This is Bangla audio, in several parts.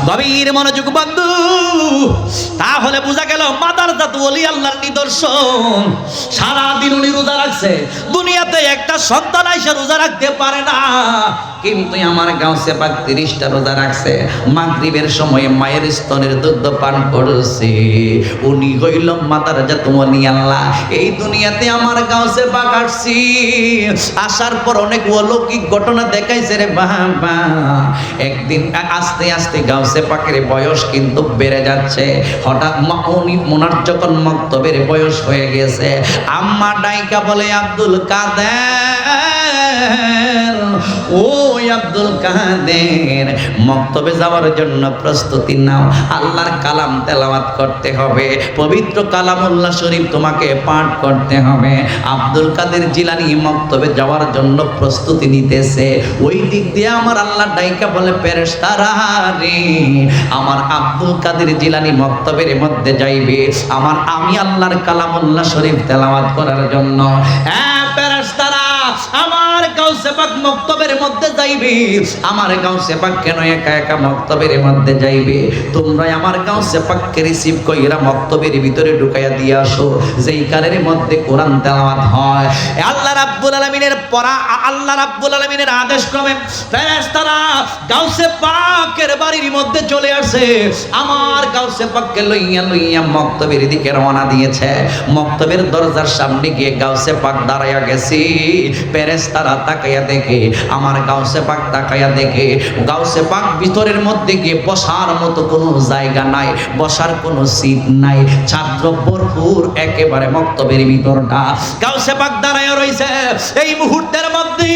গভীর মনোযোগ বন্ধু, তাহলে বোঝা গেল মাদারজাত ওলি আল্লাহর নিদর্শন। সারাদিন উনি রোজা রাখছে, দুনিয়াতে একটা সন্তান আইসা রোজা রাখতে পারে না, কিন্তু আমার গাউসে পাক 30টা রোজা রাখছে। মাগরিবের সময় মায়ের স্তনের দুধ পান করেছে। উনি হইল মাদারজাত ওলি আল্লাহ। এই দুনিয়াতে আমার গাউসে পাক আসছি, আসার পর অনেক অলৌকিক ঘটনা দেখাইছে রে বাবা। একদিন আস্তে আস্তে গাউসে পাকের বয়স কিন্তু বেড়ে যাচ্ছে। হঠাৎ উনি মোনার যখন মক্তবের বয়স হয়ে গেছে, আম্মা ডাইকা বলে, আব্দুল কাদের, ও আব্দুল কাদের, মক্তবে যাওয়ার জন্য প্রস্তুতি নাও। আল্লাহর কালাম তেলাওয়াত করতে হবে, পবিত্র কালামুল্লাহ শরীফ তোমাকে পাঠ করতে হবে। আব্দুল কাদের জিলানী মক্তবে যাওয়ার জন্য প্রস্তুতি নিতেছে। ওই দিক দিয়ে আমার আল্লাহ ডাইকা বলে, ফেরেশতারা রে, আমার আব্দুল কাদের জিলানী মক্তবের মধ্যে যাইবে আমি আল্লাহর কালামুল্লাহ শরীফ তেলাওয়াত করার জন্য। হ্যাঁ ফেরেশতারা, আমার গাউসে পাক মক্তবের মধ্যে যাইবে। আমার গাউসে পাক কেন একা একা মক্তবের মধ্যে যাইবে? তোমরা আমার গাউসে পাককে রিসিভ কইরা মক্তবের ভিতরে ঢুকাইয়া দিয়ে আসো, যেই কারের মধ্যে কোরআন তেলাওয়াত হয়। আল্লাহ রাব্বুল আলামিনের পড়া, আল্লাহ রাব্বুল আলামিনের আদেশ ক্রমে ফেরেশতারা গাউসে পাকের বাড়ির মধ্যে চলে আসে। আমার গাউসে পাককে লইয়া লইয়া মক্তবের দিকে রওনা দিয়েছে। মক্তবের দরজার সামনে গিয়ে গাউসে পাক দাঁড়াইয়া গেছে। ফেরেশতারা তাকাইয়া দেখে, আমার গাউসে পাক তাকাইয়া দেখে, গাউসে পাক ভিতরের মধ্যে গিয়ে বসার মতো কোনো জায়গা নাই, বসার কোনো সিট নাই, ছাত্র ভরপুর একেবারে মক্তবের ভিতরটা। গাউসে পাক দাঁড়াইয়া রইছে। এই মুহূর্তের মধ্যে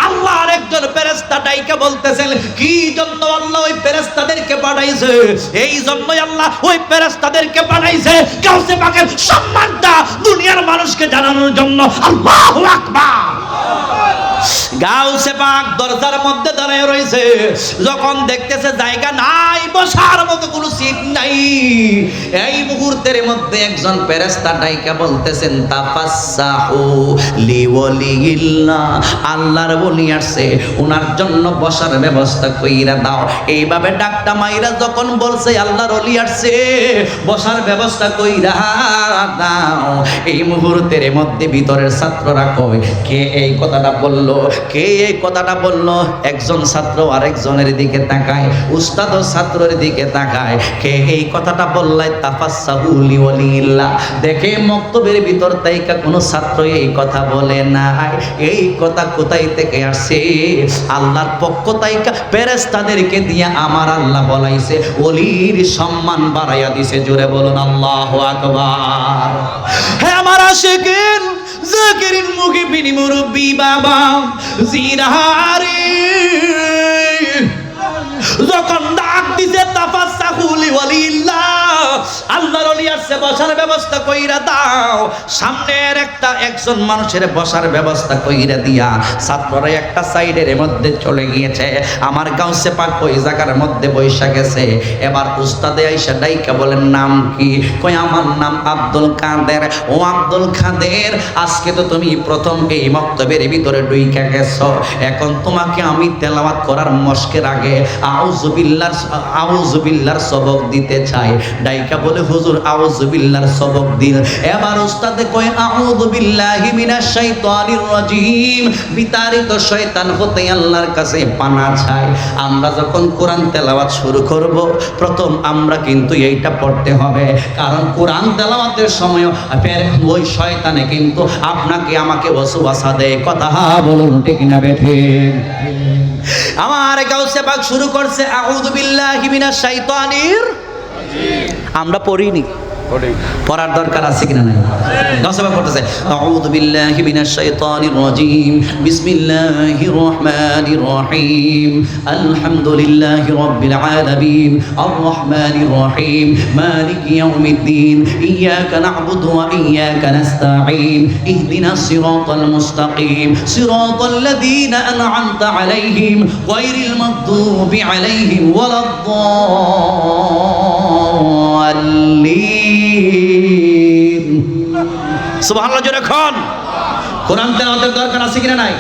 আল্লাহর একজন ফেরেশতা ডাইকা বলতেছেন, কি জন্য আল্লাহ ওই ফেরেশতাদেরকে পাঠাইছে? এই জন্যই আল্লাহ ওই ফেরেশতাদেরকে পাঠাইছে গাউসে পাকের সম্মানটা দুনিয়ার মানুষকে জানানোর জন্য। আল্লাহু আকবার। গাউসে পাক দরজার মধ্যে দাঁড়িয়ে রয়েছে। যখন দেখতেছে জায়গা নাই, বসার মতো কোনো সিট নাই, এই মুহূর্তের মধ্যে একজন ফেরেশতা ডাইকা বলতেছেন, তাফাসসাহু লিওয়ালিল্লাহ, আল্লাহর ওলি আসছে, ওনার জন্য বসার ব্যবস্থা কইরা দাও। এইভাবে ডাকটা মাইরা যখন বলছে আল্লাহর ওলি আসছে, বসার ব্যবস্থা কইরা দাও, এই মুহূর্তের মধ্যে ভিতরের ছাত্ররা কয়, কে এই কথাটা বলল, কে এই কথাটা বলল? একজন ছাত্র আরেকজনের দিকে তাকায়, উস্তাদ ও ছাত্রের দিকে তাকায়, কে এই কথাটা বললাই? তাফাসসাহু লিওয়ালিল্লাহ। দেখে মক্তবের ভিতর তাইকা কোনো ছাত্র এই কথা বলে না। এই কথা কোথায় থেকে আসছে? আল্লাহর পক্ষ তাইকা ফেরেশতাদেরকে দিয়া আমার আল্লাহ বলাইছে, ওলির সম্মান বাড়াইয়া দিছে। জোরে বলুন আল্লাহু আকবার। হে আমার আশিকিন জাকিরিন মুহিবিন মুরব্বি বাবা জিরাহারি, যখন ডাক দিছে তাফাসসাহু লিওয়ালিল্লাহ, আল্লাহর ওলি আসছে, বসার ব্যবস্থা কইরা দাও। সামনের একজন মানুষের বসার ব্যবস্থা কইরা দিয়া ছাত্ররা একটা সাইডের মধ্যে চলে গিয়েছে। আমার গাউসে পাক ওই জায়গার মধ্যে বৈশা গেছে। এবার উস্তাদে আইসা ডাইকা বলেন, নাম কি? কই আমার নাম আব্দুল কাদের। ও আব্দুল কাদের, আজকে তো তুমি প্রথম এই মক্তবের ভিতরে ঢুইকা গেছো, এখন তোমাকে আমি তেলাওয়াত করার মশকের আগে আউযুবিল্লাহর সবক দিতে চাই। ডাইকা বলে, হুজুর আউযুবিল্লাহর সবক দিন। এবার উস্তাদে কয়, আউযু বিল্লাহি মিনাশ শাইতানির রাজিম, বিতাড়িত শয়তান হতে আল্লাহর কাছে পানা চাই। আমরা যখন কোরআন তেলাওয়াত শুরু করব, প্রথম আমরা কিন্তু এইটা পড়তে হবে, কারণ কোরআন তেলাওয়াতের সময় ওই শয়তানে কিন্তু আপনাকে আমাকে ওয়াসওয়াসা দেয়। কথা বলুন ঠিক না বেঠিক? আমার গাউসে পাক শুরু করছে, আউযু বিল্লাহি মিনাশ শাইতানির, আমরা পড়িনি, পড়ার দরকার আছে কিনা নাই? গাউসে পাক পড়তেছে, আউযু বিল্লাহি মিনাশ শাইতানির রাজিম, বিসমিল্লাহির রহমানির রহিম, আলহামদুলিল্লাহি রাব্বিল আলামিন, আর রহমানির রহিম, মালিকি ইয়াউমিদ্দিন, ইয়াকা না'বুদু ওয়া ইয়াকা নাস্তাঈন, ইহদিনাস সিরাতাল মুস্তাকিম, সিরাতাল্লাযীনা আন'আমতা আলাইহিম, গায়রিল মাগদুবি আলাইহিম ওয়ালাদ-দাল্লিন। সুবহানাল্লাহ। জোরে খন। কোরআন তেলাওয়াতের দরকার আছে কিনা নাই?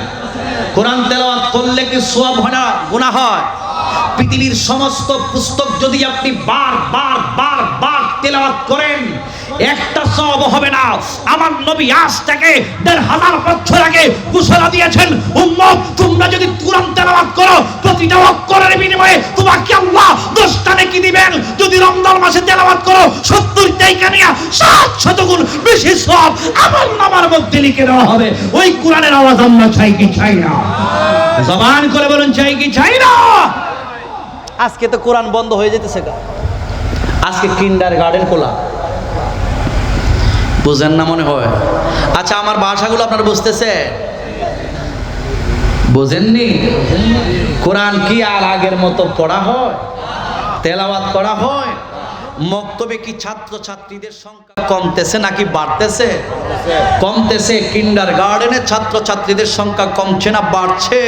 কোরআন তেলাওয়াত করলে কি সওয়াব হয় না গুনাহ হয়? পৃথিবীর সমস্ত পুস্তক যদি আপনি বার তেলাওয়াত করেন, একটা সওয়াব হবে না। আমার নবী আজ থেকে ১৫০০ বছর আগে ঘোষণা দিয়েছেন, উম্মত তোমরা যদি কুরআন তেলাওয়াত করো, প্রতিটা অক্ষরের বিনিময়ে তোমাকে আল্লাহ 10টা নেকি দিবেন। যদি রমজান মাসে তেলাওয়াত করো ৭০ টাকা নিয়ে ৭০০ গুণ বেশি সওয়াব আমল নামার মধ্যে লিখে দেওয়া হবে। ওই কুরআনের আওয়াজ আমরা চাই কি চাই না? জবান করে বলুন, চাই কি চাই না? আজকে তো কোরআন বন্ধ হয়ে যেতেছে গা। আজকে কিন্ডারগার্টেন খোলা, বুঝেন না মনে হয়? আচ্ছা, আমার ভাষাগুলো আপনারা বুঝতেছে? বুঝেননি? কোরআন কি আর আগের মতো পড়া হয়, তেলাওয়াত করা হয়? মক্তবে কি ছাত্র ছাত্রীদের সংখ্যা কমতেছে নাকি বাড়তেছে? কমতেছে। কিন্ডারগার্টেনের ছাত্র ছাত্রীদের সংখ্যা কমছে না বাড়ছে?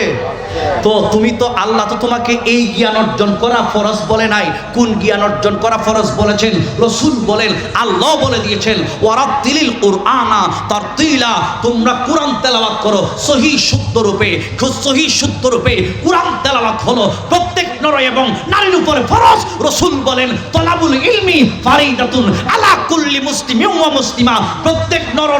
তো তুমি তো, আল্লাহ তো তোমাকে এই জ্ঞান অর্জন করা ফরজ বলে নাই। কোন জ্ঞান অর্জন করা ফরজ বলেছেন? রাসূল বলেন, আল্লাহ বলে দিয়েছেন, ওয়ারাতিলিল কুরআনা তারতিলা, তোমরা কোরআন তেলাওয়াত করো সহি শুদ্ধ রূপে। সহি শুদ্ধ রূপে কোরআন তেলাওয়াত হলো প্রত্যেক নর এবং নারীর উপরে ফরজ। রাসূল বলেন, তলাবুল ইলমি ফারিদাতুন আলা কুল্লি মুসলিমিন ওয়া মুসলিমা, প্রত্যেক নর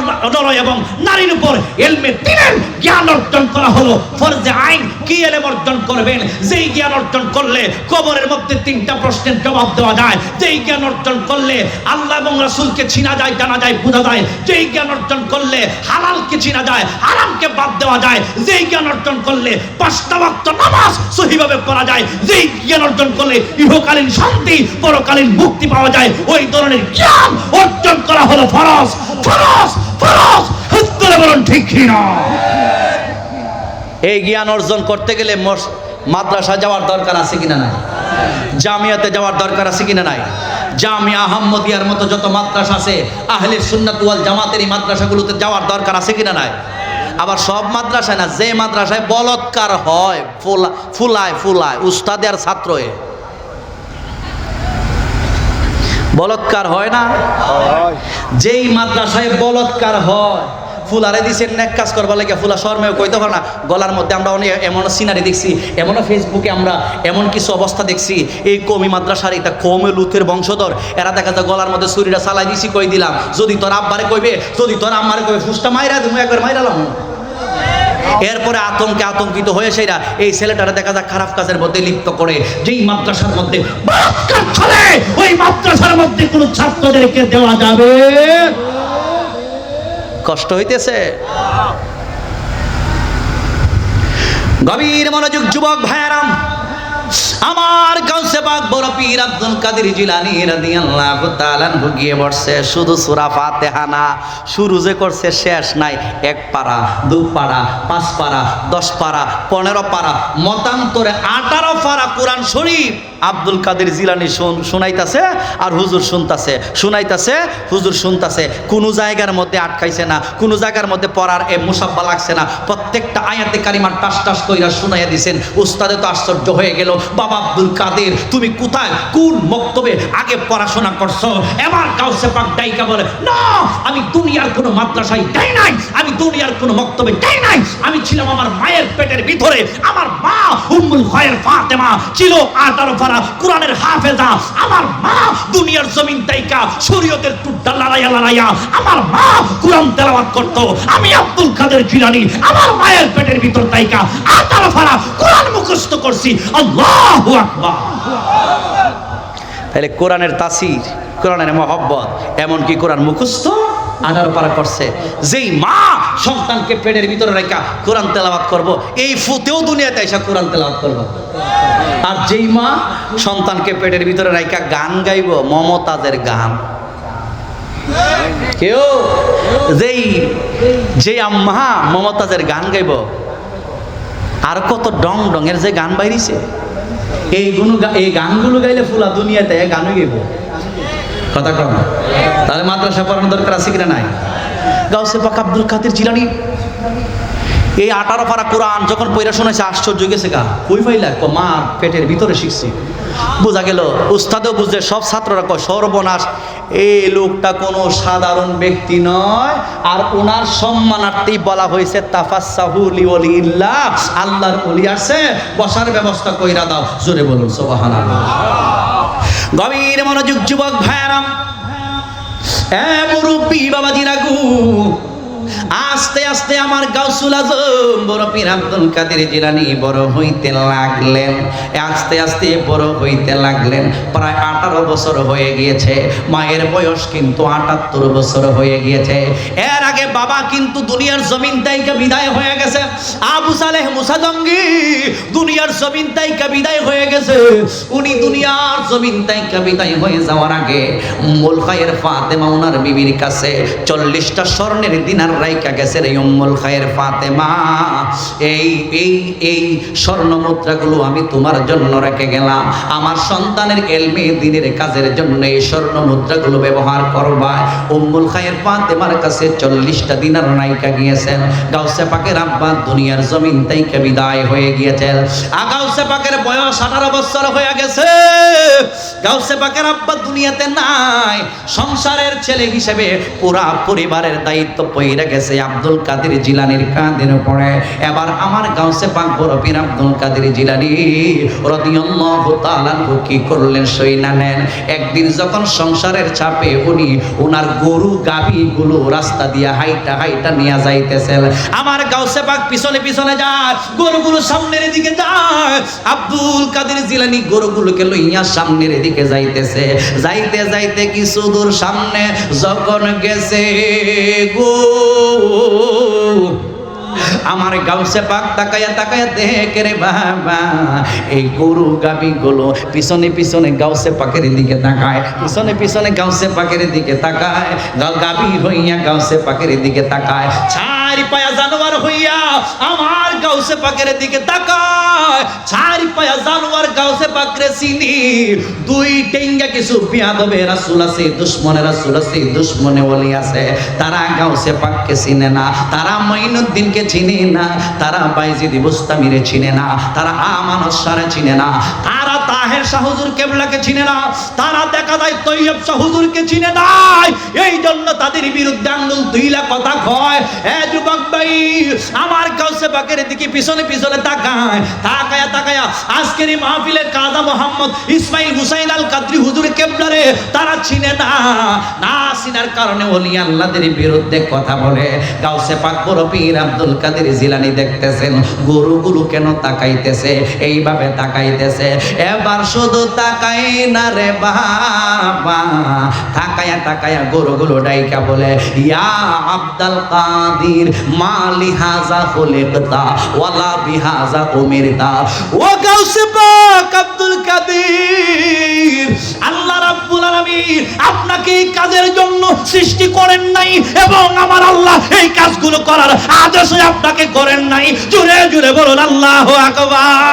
এবং নারীর উপর ইলমে দ্বীনের জ্ঞান অর্জন করা হলো ফরজে আইন। কি ইলম অর্জন করবেন? যেই জ্ঞান অর্জন করলে কবরের মধ্যে 3টা প্রশ্নের জবাব দেওয়া যায়, যেই জ্ঞান অর্জন করলে আল্লাহ এবং রাসূলকে চিনা যায়, জানা যায়, বোঝা যায়, যেই জ্ঞান অর্জন করলে হালালকে চিনা যায়, হারামকে বাদ দেওয়া যায়, যেই জ্ঞান অর্জন করলে 5টা ওয়াক্ত নামাজ সহিভাবে পড়া যায়, যেই জ্ঞান অর্জন করলে ইহকালীন শান্তি পরকালীন মুক্তি পাওয়া যায়, ওই ধরনের জ্ঞান অর্জন করা হলো ফরজ। ফরজ ফরজ উত্তরে বলুন ঠিক কি না? এই জ্ঞান অর্জন করতে গেলে মাদ্রাসা যাওয়ার দরকার আছে কিনা নাই? জামিয়াতে যাওয়ার দরকার আছে কিনা নাই? জামিয়া আহমদিয়ার মতো যত মাদ্রাসা আছে, আহলে সুন্নাত ওয়াল জামাতের এই মাদ্রাসাগুলোতে যাওয়ার দরকার আছে কিনা নাই? আবার সব মাদ্রাসায় না, যে মাদ্রাসায় বলৎকার হয়, ফুলায় উস্তাদ আর ছাত্রয়ে বলৎকার হয় না, যেই মাদ্রাসায় বলৎকার হয়, ফুলারে দিছেন নেক কাজ করবার লাগে, ফুলা শর্মেও কইতে পারে না। গলার মধ্যে আমরা অনেক এমন সিনারি দেখছি, এমনও ফেসবুকে আমরা এমন কিছু অবস্থা দেখছি, এই কমি মাদ্রাসার এটা কমে লুথের বংশধর, এরা দেখা যায় গলার মধ্যে ছুরিটা চালাই দিছি, কই দিলাম যদি তোর আব্বারে কইবে, যদি তোর আম্মারে কইবে, ফুসটা মাইরা তুমি একবার মাইরালাম। এরপরে আতঙ্কিত হয়ে সেরা এই ছেলেটারা দেখা যায় খারাপ কাজের মধ্যে লিপ্ত করে। যেই মাদ্রাসার মধ্যে বলাৎকার চলে, ওই মাদ্রাসার মধ্যে কোন ছাত্রদেরকে দেওয়া যাবে? কষ্ট হইতেছে। গভীর মনোযোগ যুবক ভাইরাম, আমার গাউসে পাক বড় পীর আব্দুল কাদের জিলানী রাদিয়াল্লাহু তাআলা আনহু গিয়ে বসছে, শুধু সূরা ফাতিহা না, শুরু যে করছে শেষ নাই। 1 পারা, 2 পারা, 5 পারা, 10 পারা, 15 পারা, মতান্তরে 18 পারা কোরআন শরীফ আব্দুল কাদের জিলানী শুনাইতাছে আর হুজুর শুনতাছে, শুনাইতাছে হুজুর শুনতাছে। কোনো জায়গার মধ্যে আটকাইছে না, কোনো জায়গার মধ্যে পড়ার মুসাব্বা লাগছে না, প্রত্যেকটা আয়াতে কারিমা টাস টাস কইরা শুনাইয়া দিছেন। উস্তাদে তো আশ্চর্য হয়ে গেল, বাবা আব্দুল কাদের তুমি কোথায়, কোন মক্তবে আগে পড়াশোনা করছো? এবার গাউসে পাক ডাইকা বলে, না আমি দুনিয়ার কোনো মাদ্রাসায় যাই নাই, আমি দুনিয়ার কোনো মক্তবে যাই নাই, আমি ছিলাম আমার মায়ের পেটের ভিতরে। আমার মা উম্মুল খায়র ফাতেমা ছিল 18 পারা কোরআনের হাফেজা। আমার মা দুনিয়ার জমিন তাইকা শরীয়তের টুড্ডা লড়াইয়া আমার মা কোরআন তেলাওয়াত করতো। আমি আব্দুল কাদের জিলানী আমার মায়ের পেটের ভিতর তাইকা 18 পারা কোরআন মুখস্থ করছি। আল্লাহু আকবার। তাহলে কোরআনের তাসির, কোরআনের মহব্বত, এমনকি কোরআন মুখস্থ 18 পারা করছে। যেই মা সন্তানকে পেটের ভিতরে রেখা কোরআন তেলাওয়াত করব, এই ফুতেও দুনিয়াতে এসে কোরআন তেলাওয়াত করব। আর যেই মা সন্তানকে পেটের ভিতরে রেখা গান গাইব, মমতাজের গান, কেউ যে আম্মা মমতাজের গান গাইব, আর কত ডং ডঙের যে গান বাইরিছে, এই গানগুলো গাইলে ফুলা দুনিয়াতে গানই গাইব। কথা কম। তাহলে মাদ্রাসা পড়ানোর দরকার আছে কিনা নাই? গাউসে পাক আব্দুল কাদের জিলানী এই 18 পারা কোরআন যখন পড়া শোনাইছে, আশ্চর্য গেছে গা, কই পাইলা? মার পেটের ভিতরে শিখছি। বোঝা গেল উস্তাদও বুঝে, সব ছাত্ররা কয় সর্বনাশ, এই লোকটা কোনো সাধারণ ব্যক্তি নয়। আর ওনার সম্মানার্থেই বলা হয়েছে তাফাসসাহু লিওয়ালিল্লাহ, আল্লাহর ওলি আসে, বসার ব্যবস্থা কইরা দাও। জোরে বলুন সুবহানাল্লাহ। গভীর মনোযোগ যুবক ভাইরা, মুরব্বী বাবাজিরা গো, আস্তে আস্তে আমার গাউসুল আজম বড় পীর আব্দুল কাদের জিলানী বড় হইতে লাগলেন। আস্তে আস্তে বড় হইতে লাগলেন। প্রায় 18 বছর হয়ে গিয়েছে। মায়ের বয়স কিন্তু 78 বছর হয়ে গিয়েছে। এর আগে বাবা কিন্তু দুনিয়ার জমিন থেকে বিদায় হয়ে গেছে। আবু সালেহ মুসা জঙ্গি দুনিয়ার জমিন থেকে বিদায় হয়ে গেছে। উনি দুনিয়ার জমিন থেকে বিদায় হয়ে যাওয়ার আগে উম্মুল খায়ের ফাতেমা ওনার বিবির কাছে 40টা স্বর্ণের দিনার রাইকা গেছে রে উম্মুল খায়ের ফাতেমা, এই স্বর্ণ মুদ্রাগুলো আমি তোমার জন্য রেখে গেলাম। আমার সন্তানের এলমে দ্বীনের কাজের জন্য এই স্বর্ণ মুদ্রাগুলো ব্যবহার করবা। উম্মুল খায়ের ফাতেমার কাছে 40টা দিনার রাইকা গিয়েছেন। গাউসে পাকের আব্বা দুনিয়ার জমিন থেকে বিদায় হয়ে গিয়েছেন। গাউসে পাকের বয়স 18 বছর হয়ে গেছে। গাউসে পাকের আব্বা দুনিয়াতে নাই। সংসারের ছেলে হিসেবে পুরা পরিবারের দায়িত্ব পইরা গেছে আব্দুল কাদের জিলানীর কাঁধের উপরে। এবার আমার গাউসে পাক বড় পীর আব্দুল কাদের জিলানী রাদিয়াল্লাহু তাআলা কি করলেন সইনা নেন। একদিন যখন সংসারের চাপে উনি ওনার গরু গাভীগুলো রাস্তা দিয়ে হাইটা হাইটা নিয়ে যাইতেছেন, আমার গাউসে পাক পিছনে পিছনে যায়, গরুগুলো সামনের দিকে যায়। আব্দুল কাদের জিলানী গরুগুলোকে লইয়া সামনের দিকে যাইতেছে। যাইতে যাইতে কিছু দূর সামনে যখন গেছে গো, আমার গাউসে পাক তাকায়া তাকায়া দেখে রে বাবা, এই গরু গাবি গুলো পিছনে পিছনে গাউসে পাকের দিকে তাকায়, পিছনে পিছনে গাউসে পাকের দিকে তাকায়, গাবি হইয়া গাউসে পাকের দিকে তাকায়, চারি পায়া জানোয়ার হইয়া আমার গাউসে পাকের দিকে তাকায়, চারি পায়া জানোয়ার গাউসে পাকরে চিনি। দুই টেঙ্গা কিছু বিয়াদবে রাসূল আছে, দুশমনে রাসূল আছে, দুশমনে ওলি আছে, তারা গাউসে পাককে চিনে না, তারা মাইনুদ্দিনকে চিনে না, তারা বাইজিদ বুস্তামিরে চিনে না, তারা আমানত শাহরে চিনে না, তারা তাহের শাহ হুজুর কেবলাকে চিনে না, তারা দেখা যায় তৈয়ব শাহ হুজুরকে চিনে নাই। এই জন্য তাদের বিরুদ্ধে আঙ্গুল তুইলা কথা কয়। যুবক ভাই, আমার গাউসে পাকের দিকে পিছনে পিছনে তাকায়, তাকায়া তাকায়া আজকের এই মাহফিলের কাজা মোহাম্মদ ইসমাইল হুসাইন আল কাদরি হুজুর কেবলারে তারা চিনে না। না চিনার কারণে ওলি আল্লাহদের বিরুদ্ধে কথা বলে। গাউসে পাক বড় পীর আব্দুল কাদের জিলানী দেখতেছেন গরুগুলো কেন তাকাইতেছে, এইভাবে তাকাইতেছে। এবার শুধু তাকাই না রে বাবা, তাকায়া তাকায়া গরুগুলো ডাইকা বলে, ইয়া আব্দুল কাদির মালি হাজা খুলিকতা ওয়ালা বিহাজা উমিরতা। ও গাউসে পাক আব্দুল কাদির, আল্লাহ রাব্বুল আলামিন আপনাকে এই কাজের জন্য সৃষ্টি করেন নাই এবং আমার আল্লাহ এই কাজগুলো করার আদেশ আপনাকে করেন নাই। জোরে জোরে বলুন আল্লাহু আকবার।